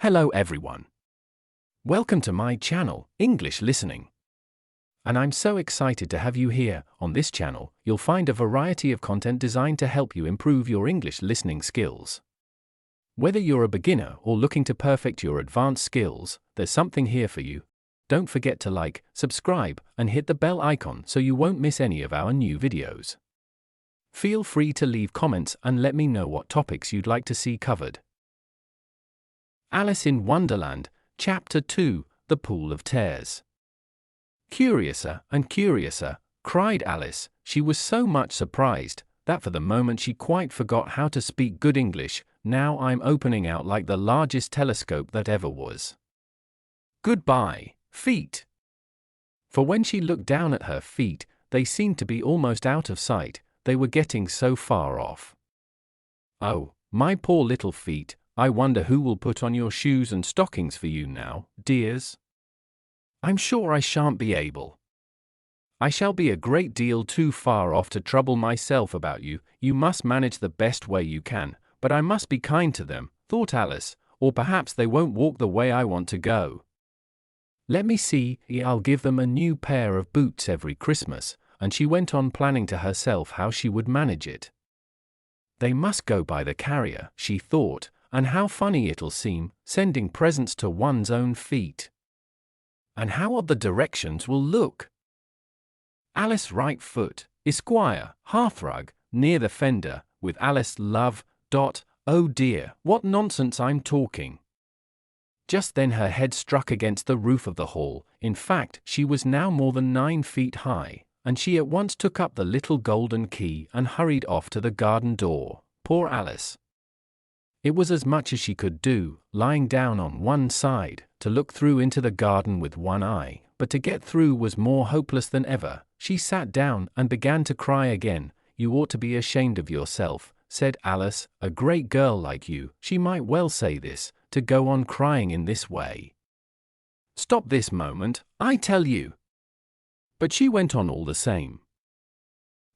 Hello everyone. Welcome to my channel, English Listening. And I'm so excited to have you here. On this channel, you'll find a variety of content designed to help you improve your English listening skills. Whether you're a beginner or looking to perfect your advanced skills, there's something here for you. Don't forget to like, subscribe, and hit the bell icon so you won't miss any of our new videos. Feel free to leave comments and let me know what topics you'd like to see covered. Alice in Wonderland, Chapter 2, The Pool of Tears. Curiouser and curiouser, cried Alice. She was so much surprised that for the moment she quite forgot how to speak good English. Now I'm opening out like the largest telescope that ever was. Goodbye, feet. For when she looked down at her feet, they seemed to be almost out of sight. They were getting so far off. Oh, my poor little feet. I wonder who will put on your shoes and stockings for you now, dears? I'm sure I shan't be able. I shall be a great deal too far off to trouble myself about you. You must manage the best way you can, but I must be kind to them, thought Alice, or perhaps they won't walk the way I want to go. Let me see, I'll give them a new pair of boots every Christmas, and she went on planning to herself how she would manage it. They must go by the carrier, she thought. And how funny it'll seem, sending presents to one's own feet. And how odd the directions will look. Alice right foot, Esquire, hearthrug, near the fender, with Alice love, ... Oh dear, what nonsense I'm talking. Just then her head struck against the roof of the hall. In fact, she was now more than 9 feet high, and she at once took up the little golden key and hurried off to the garden door. Poor Alice. It was as much as she could do, lying down on one side, to look through into the garden with one eye, but to get through was more hopeless than ever. She sat down and began to cry again. You ought to be ashamed of yourself, said Alice, a great girl like you, she might well say this, to go on crying in this way. Stop this moment, I tell you. But she went on all the same,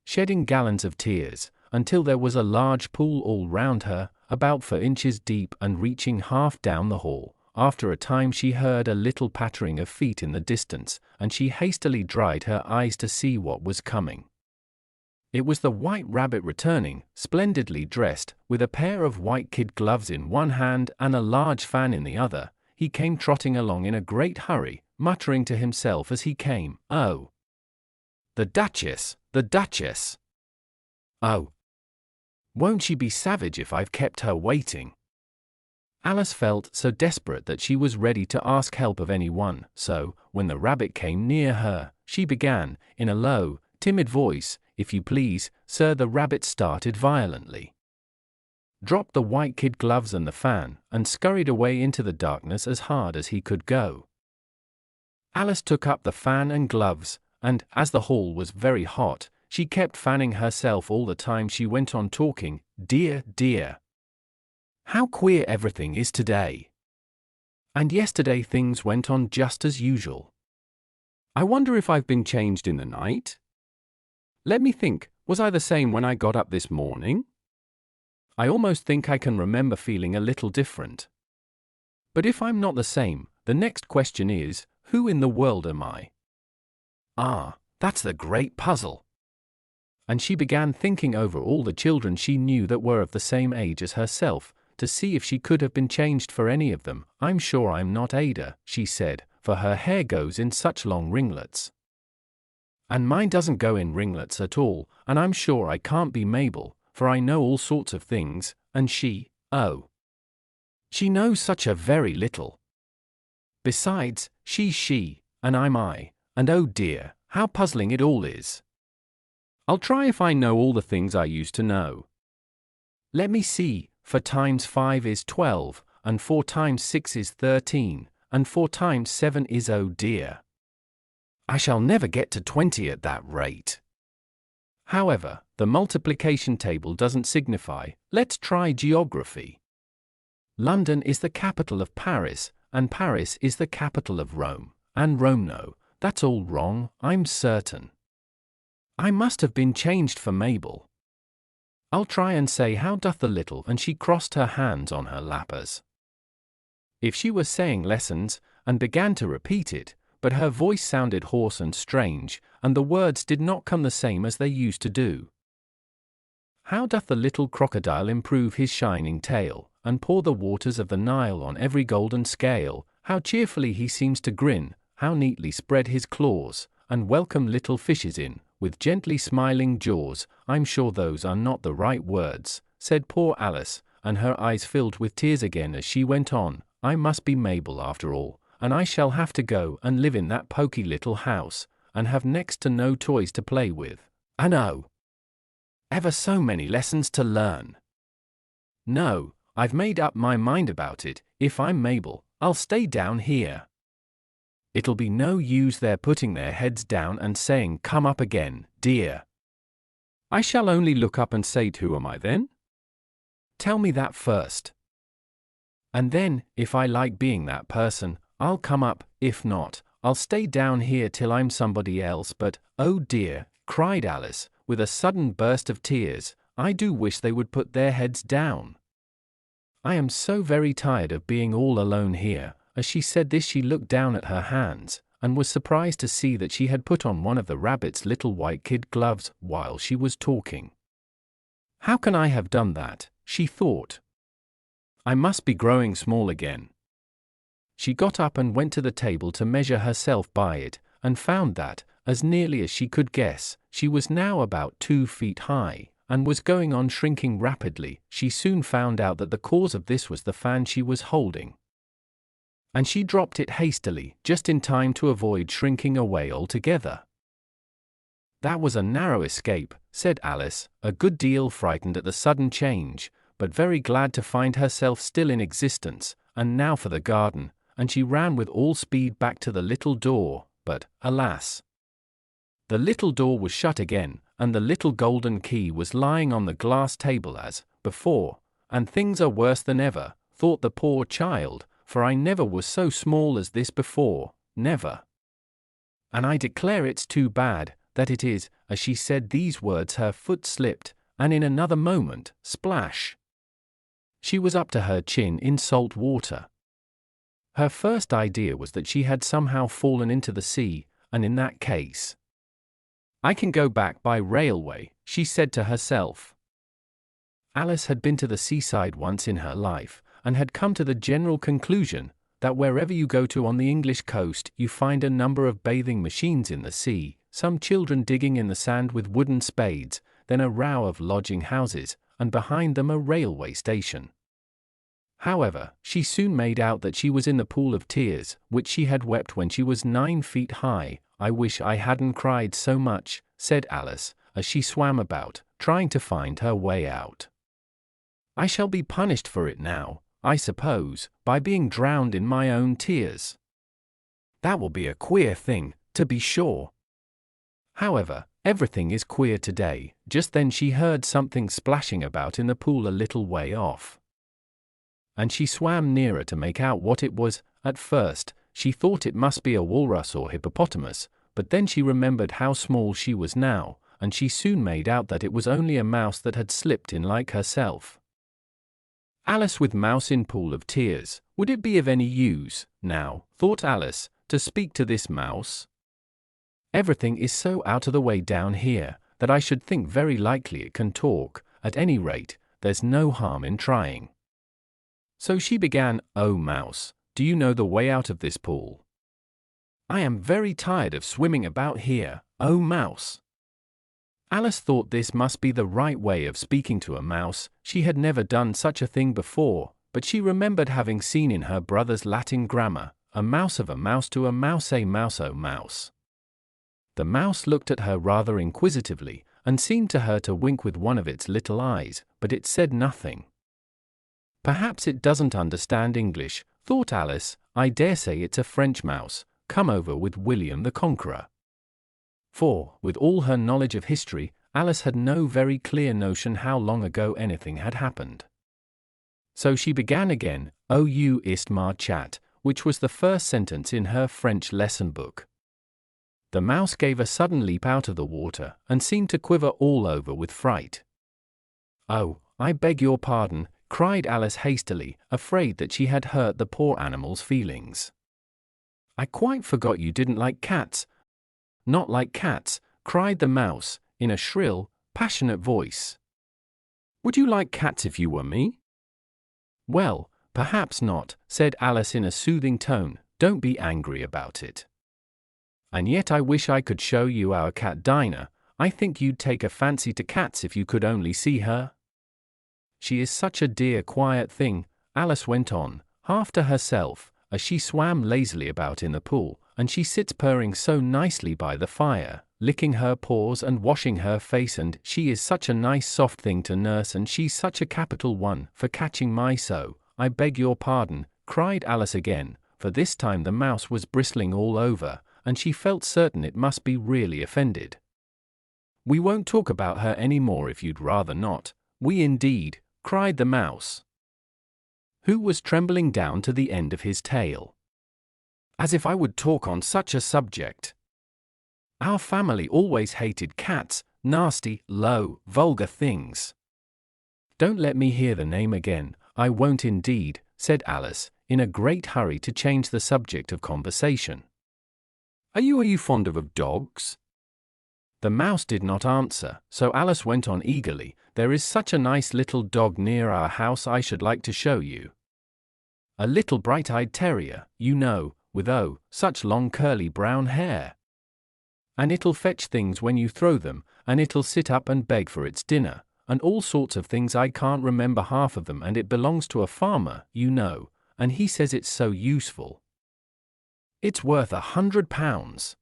shedding gallons of tears, until there was a large pool all round her, about 4 inches deep and reaching half down the hall. After a time she heard a little pattering of feet in the distance, and she hastily dried her eyes to see what was coming. It was the White Rabbit returning, splendidly dressed, with a pair of white kid gloves in one hand and a large fan in the other. He came trotting along in a great hurry, muttering to himself as he came, "Oh, the Duchess, the Duchess! Oh, won't she be savage if I've kept her waiting?" Alice felt so desperate that she was ready to ask help of anyone, so, when the rabbit came near her, she began, in a low, timid voice, "If you please, sir." The rabbit started violently, dropped the white kid gloves and the fan, and scurried away into the darkness as hard as he could go. Alice took up the fan and gloves, and, as the hall was very hot, she kept fanning herself all the time she went on talking. Dear, dear. How queer everything is today. And yesterday things went on just as usual. I wonder if I've been changed in the night? Let me think, was I the same when I got up this morning? I almost think I can remember feeling a little different. But if I'm not the same, the next question is, who in the world am I? Ah, that's the great puzzle. And she began thinking over all the children she knew that were of the same age as herself, to see if she could have been changed for any of them. I'm sure I'm not Ada, she said, for her hair goes in such long ringlets. And mine doesn't go in ringlets at all, and I'm sure I can't be Mabel, for I know all sorts of things, and she knows such a very little. Besides, she's she, and I'm I, and oh dear, how puzzling it all is. I'll try if I know all the things I used to know. Let me see, 4 times 5 is 12, and 4 times 6 is 13, and 4 times 7 is, oh dear. I shall never get to 20 at that rate. However, the multiplication table doesn't signify. Let's try geography. London is the capital of Paris, and Paris is the capital of Rome, and Rome, no, that's all wrong, I'm certain. I must have been changed for Mabel. I'll try and say how doth the little, and she crossed her hands on her lappers. if she was saying lessons, and began to repeat it, but her voice sounded hoarse and strange, and the words did not come the same as they used to do. How doth the little crocodile improve his shining tail, and pour the waters of the Nile on every golden scale? How cheerfully he seems to grin, how neatly spread his claws, and welcome little fishes in, with gently smiling jaws. I'm sure those are not the right words, said poor Alice, and her eyes filled with tears again as she went on. I must be Mabel after all, and I shall have to go and live in that poky little house, and have next to no toys to play with. And oh, ever so many lessons to learn. No, I've made up my mind about it. If I'm Mabel, I'll stay down here. It'll be no use their putting their heads down and saying, "Come up again, dear." I shall only look up and say, "Who am I then?" Tell me that first. And then, if I like being that person, I'll come up. If not, I'll stay down here till I'm somebody else. But, oh dear, cried Alice, with a sudden burst of tears, I do wish they would put their heads down. I am so very tired of being all alone here. As she said this, she looked down at her hands, and was surprised to see that she had put on one of the rabbit's little white kid gloves while she was talking. How can I have done that? She thought. I must be growing small again. She got up and went to the table to measure herself by it, and found that, as nearly as she could guess, she was now about 2 feet high, and was going on shrinking rapidly. She soon found out that the cause of this was the fan she was holding, and she dropped it hastily, just in time to avoid shrinking away altogether. That was a narrow escape, said Alice, a good deal frightened at the sudden change, but very glad to find herself still in existence. And now for the garden, and she ran with all speed back to the little door, but, alas! The little door was shut again, and the little golden key was lying on the glass table as before. And things are worse than ever, thought the poor child, for I never was so small as this before, never. And I declare it's too bad, that it is. As she said these words her foot slipped, and in another moment, splash! She was up to her chin in salt water. Her first idea was that she had somehow fallen into the sea, and in that case, I can go back by railway, she said to herself. Alice had been to the seaside once in her life, and had come to the general conclusion that wherever you go to on the English coast you find a number of bathing machines in the sea, some children digging in the sand with wooden spades, then a row of lodging houses, and behind them a railway station. However, she soon made out that she was in the pool of tears, which she had wept when she was 9 feet high. I wish I hadn't cried so much, said Alice, as she swam about, trying to find her way out. I shall be punished for it now, I suppose, by being drowned in my own tears. That will be a queer thing, to be sure. However, everything is queer today. Just then she heard something splashing about in the pool a little way off, and she swam nearer to make out what it was. At first, she thought it must be a walrus or hippopotamus, but then she remembered how small she was now, and she soon made out that it was only a mouse that had slipped in like herself. Alice with mouse in pool of tears. Would it be of any use, now, thought Alice, to speak to this mouse? Everything is so out of the way down here, that I should think very likely it can talk. At any rate, there's no harm in trying. So she began, "Oh mouse, do you know the way out of this pool? I am very tired of swimming about here, oh mouse." Alice thought this must be the right way of speaking to a mouse. She had never done such a thing before, but she remembered having seen in her brother's Latin grammar, a mouse of a mouse to a mouse, a mouse, oh mouse. The mouse looked at her rather inquisitively, and seemed to her to wink with one of its little eyes, but it said nothing. Perhaps it doesn't understand English, thought Alice. I dare say it's a French mouse, come over with William the Conqueror. For, with all her knowledge of history, Alice had no very clear notion how long ago anything had happened. So she began again, "Oh you ist ma chat," which was the first sentence in her French lesson book. The mouse gave a sudden leap out of the water, and seemed to quiver all over with fright. "Oh, I beg your pardon, cried Alice hastily, afraid that she had hurt the poor animal's feelings. "I quite forgot you didn't like cats." "Not like cats," cried the mouse, in a shrill, passionate voice. "Would you like cats if you were me?" "Well, perhaps not," said Alice in a soothing tone. "Don't be angry about it. And yet I wish I could show you our cat Dinah. I think you'd take a fancy to cats if you could only see her. She is such a dear quiet thing," Alice went on, half to herself, as she swam lazily about in the pool, "and she sits purring so nicely by the fire, licking her paws and washing her face, and she is such a nice soft thing to nurse, and she's such a capital one for catching mice. So, I beg your pardon," cried Alice again, for this time the mouse was bristling all over, and she felt certain it must be really offended. "We won't talk about her any more if you'd rather not." "We indeed," cried the mouse, who was trembling down to the end of his tail. "As if I would talk on such a subject. Our family always hated cats, nasty, low, vulgar things." "Don't let me hear the name again, I won't indeed," said Alice, in a great hurry to change the subject of conversation. Are you fond of dogs?" The mouse did not answer, so Alice went on eagerly. "There is such a nice little dog near our house I should like to show you. A little bright-eyed terrier, you know, with such long curly brown hair. And it'll fetch things when you throw them, and it'll sit up and beg for its dinner, and all sorts of things I can't remember half of them, and it belongs to a farmer, you know, and he says it's so useful. It's worth £100.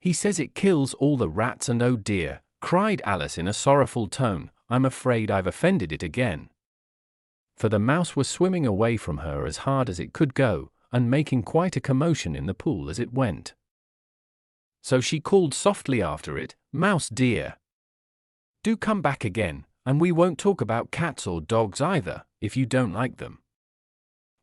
He says it kills all the rats, and oh dear," cried Alice in a sorrowful tone, "I'm afraid I've offended it again." For the mouse was swimming away from her as hard as it could go, and making quite a commotion in the pool as it went. So she called softly after it, "Mouse dear, do come back again, and we won't talk about cats or dogs either, if you don't like them."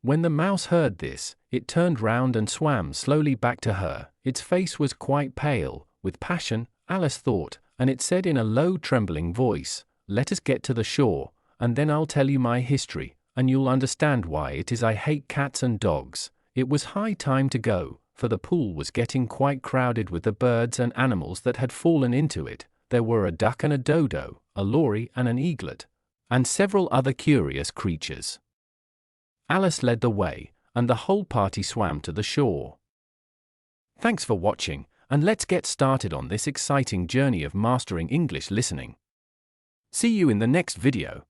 When the mouse heard this, it turned round and swam slowly back to her. Its face was quite pale, with passion, Alice thought, and it said in a low trembling voice, "Let us get to the shore, and then I'll tell you my history, and you'll understand why it is I hate cats and dogs." It was high time to go, for the pool was getting quite crowded with the birds and animals that had fallen into it. There were a duck and a dodo, a lory and an eaglet, and several other curious creatures. Alice led the way, and the whole party swam to the shore. Thanks for watching, and let's get started on this exciting journey of mastering English listening. See you in the next video.